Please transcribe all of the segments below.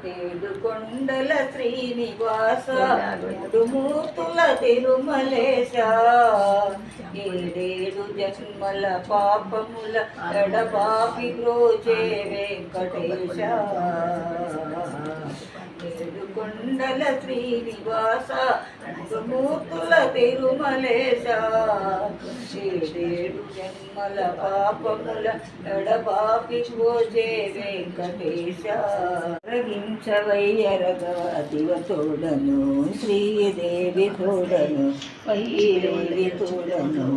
ఏడు కొండల శ్రీనివాస ఏడు మూర్తుల తిరుమలేశ ఏడేడు జన్మల పాపముల ఎడబాపి రోజే వెంకటేశ ఏడు కొండల శ్రీనివాస ఏడు మూర్తుల తిరుమలేశ ఏడేడు జన్మల పాపముల ఎడబాపి రోజే వెంకటేశ రగించవయ్యరగవదివ తోడను శ్రీదేవి తోడను వైదేవి తోడను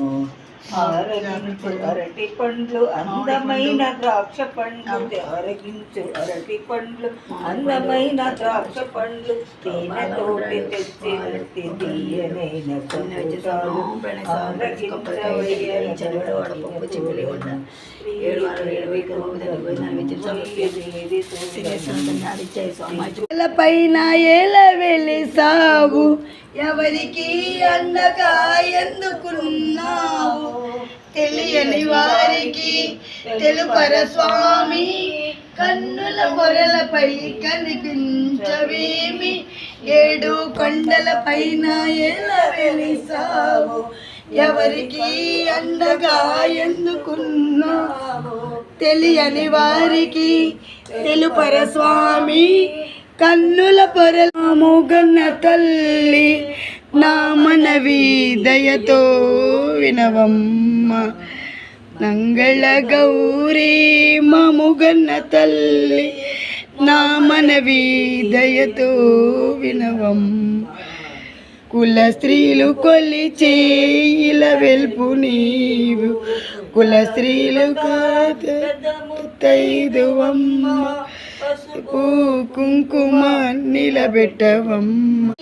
ఆరగించు అరటి పండ్లు అందమైన ద్రాక్ష పండ్లు ఆరగించు అరటి పండ్లు అందమైన ద్రాక్ష పండ్లు తేనెతోటి తెచ్చి తీయనైన పైన ఏల వెలిసావు ఎవరికి అండగా ఎందుకున్నావు తెలియని వారికి తెలుపర స్వామి కన్నుల పొరలపై కనిపించవేమి ఏడు కొండల పైన ఏల వెలిసావు ఎవరికి అండగా ఎందుకున్నావు తెలియని వారికి తెలుపర స్వామి కన్నుల పొరలముగన్న తల్లి నా మనవి దయతో వినవమ్మ నంగళ గౌరీ మముగన్న తల్లి నా మనవి దయతో వినవమ్మ కుల స్త్రీలు కొలిచే ఇల వెల్పు నీవు కుల స్త్రీలు కాదైదువమ్మ పసుపు కుంకుమ నిలబెట్టవమ్మ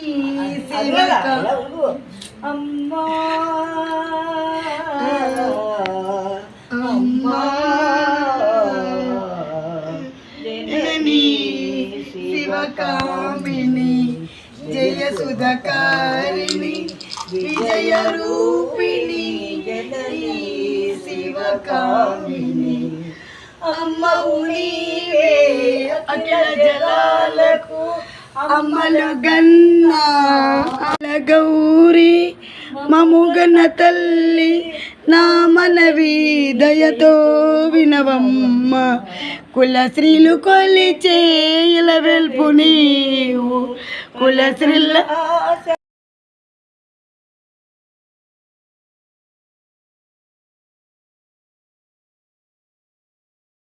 అమ్మా అమ్మా జననీ శివకామిని జయ సుధకారిణి విజయ రూపిణి జననీ శివకామిని అమ్మవు నీవే అఖిల జలాలకు అమ్మలు గన్నా గౌరీ మముగన్న తల్లి నా మనవి దయతో వినవమ్మ కుల స్త్రీలు కొలిచే ఇల వెల్పు నీవు కుల స్త్రీల